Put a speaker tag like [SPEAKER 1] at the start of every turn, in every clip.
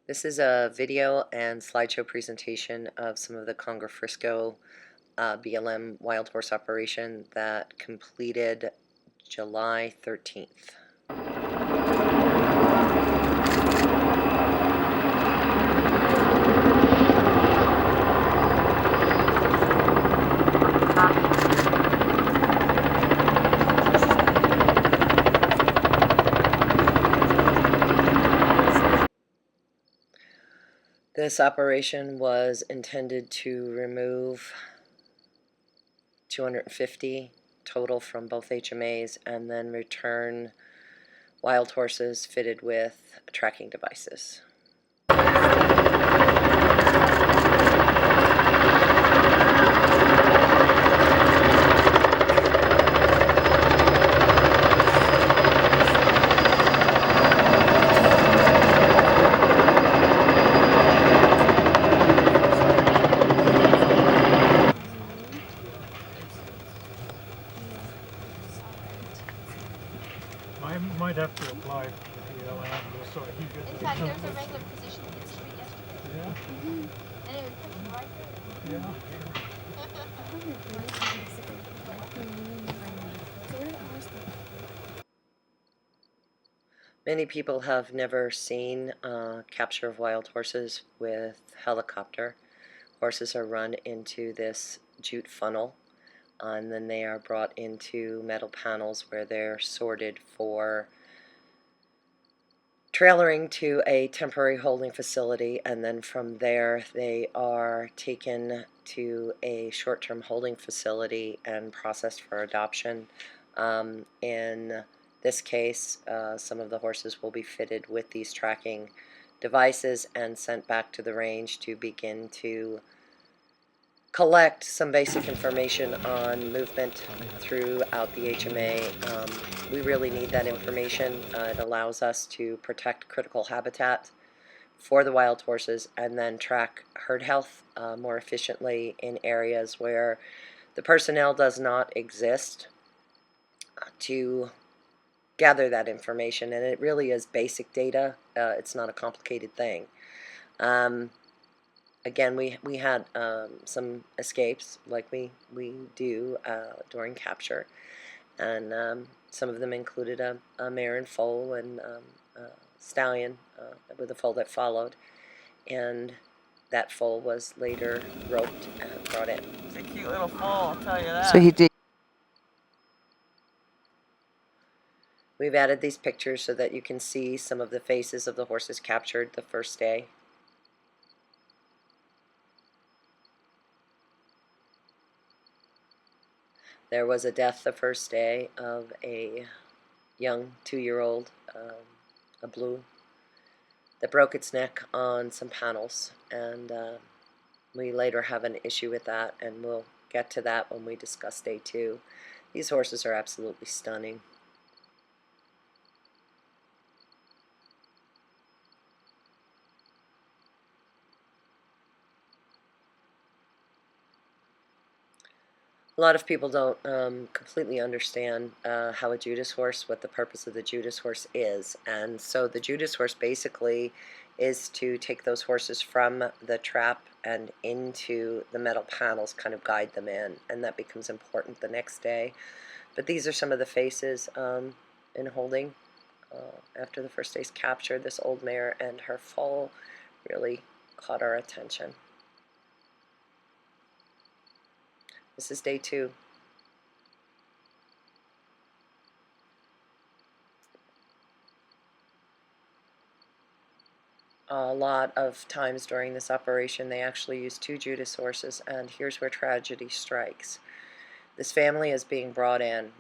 [SPEAKER 1] This is a video and slideshow presentation of some of the Conger Frisco BLM wild horse operation that completed July 13th. This operation was intended to remove 250 total from both HMAs and then return wild horses fitted with tracking devices.
[SPEAKER 2] I might have to apply for the BLM just so I can get
[SPEAKER 3] In fact, there's a regular position in the street yesterday.
[SPEAKER 2] Yeah?
[SPEAKER 3] And it would put you right there.
[SPEAKER 2] Yeah.
[SPEAKER 1] Many people have never seen capture of wild horses with helicopter. Horses are run into this jute funnel, and then they are brought into metal panels where they're sorted for trailering to a temporary holding facility, and then from there they are taken to a short-term holding facility and processed for adoption. In this case, some of the horses will be fitted with these tracking devices and sent back to the range to begin to collect some basic information on movement throughout the HMA. We really need that information. It allows us to protect critical habitat for the wild horses and then track herd health more efficiently in areas where the personnel does not exist to gather that information. And it really is basic data. It's not a complicated thing. Again, we had some escapes, like we do during capture, and some of them included a mare and foal and a stallion with a foal that followed, and that foal was later roped and brought in.
[SPEAKER 4] It's a cute little foal, I'll tell you that.
[SPEAKER 1] So he did. We've added these pictures so that you can see some of the faces of the horses captured the first day. There was a death the first day of a young 2-year-old, a blue, that broke its neck on some panels, and we later have an issue with that, and we'll get to that when we discuss day 2. These horses are absolutely stunning. A lot of people don't completely understand how a Judas horse, what the purpose of the Judas horse is. And so the Judas horse basically is to take those horses from the trap and into the metal panels, kind of guide them in, and that becomes important the next day. But these are some of the faces in holding after the first day's capture. This old mare and her foal really caught our attention. This is day 2. A lot of times during this operation they actually use 2 Judas horses, and here's where tragedy strikes. This family is being brought in,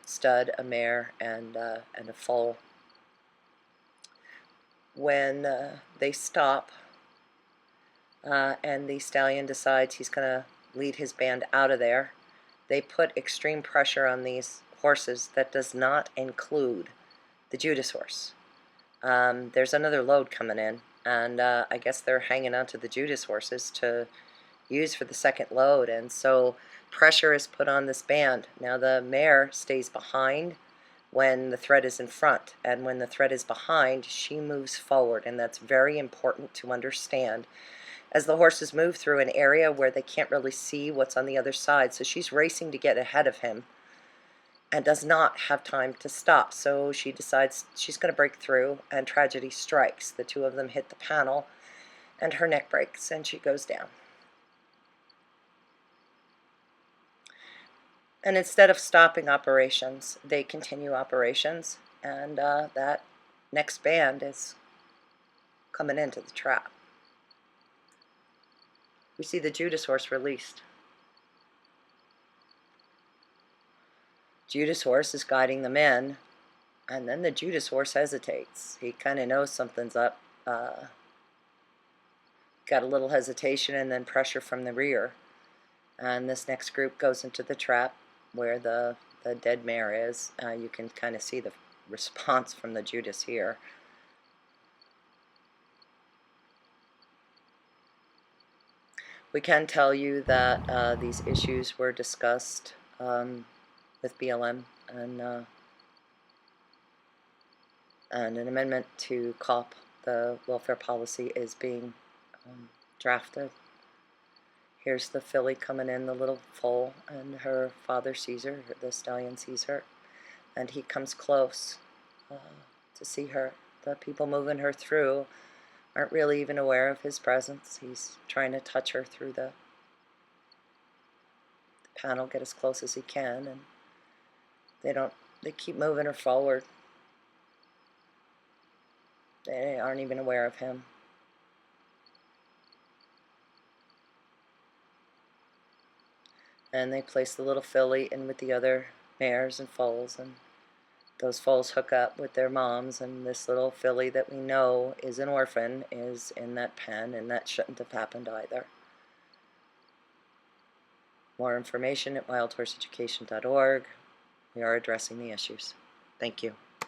[SPEAKER 1] stud, a mare, and a foal. When they stop and the stallion decides he's going to lead his band out of there, they put extreme pressure on these horses that does not include the Judas horse. There's another load coming in, and I guess they're hanging on to the Judas horses to use for the second load, and so pressure is put on this band. Now the mare stays behind when the thread is in front, and when the thread is behind, she moves forward, and that's very important to understand as the horses move through an area where they can't really see what's on the other side. So she's racing to get ahead of him and does not have time to stop. So she decides she's going to break through, and tragedy strikes. The two of them hit the panel, and her neck breaks, and she goes down. And instead of stopping operations, they continue operations, and that next band is coming into the trap. We see the Judas horse released. Judas horse is guiding them in, and then the Judas horse hesitates. He kind of knows something's up. Got a little hesitation and then pressure from the rear. And this next group goes into the trap where the dead mare is. You can kind of see the response from the Judas here. We can tell you that these issues were discussed with BLM, and an amendment to COP, the welfare policy, is being drafted. Here's the filly coming in, the little foal, and her father sees her, the stallion sees her, and he comes close to see her. The people moving her through aren't really even aware of his presence. He's trying to touch her through the panel, get as close as he can, and they keep moving her forward. They aren't even aware of him. And they place the little filly in with the other mares and foals, and those foals hook up with their moms, and this little filly that we know is an orphan is in that pen, and that shouldn't have happened either. More information at wildhorseeducation.org. We are addressing the issues. Thank you.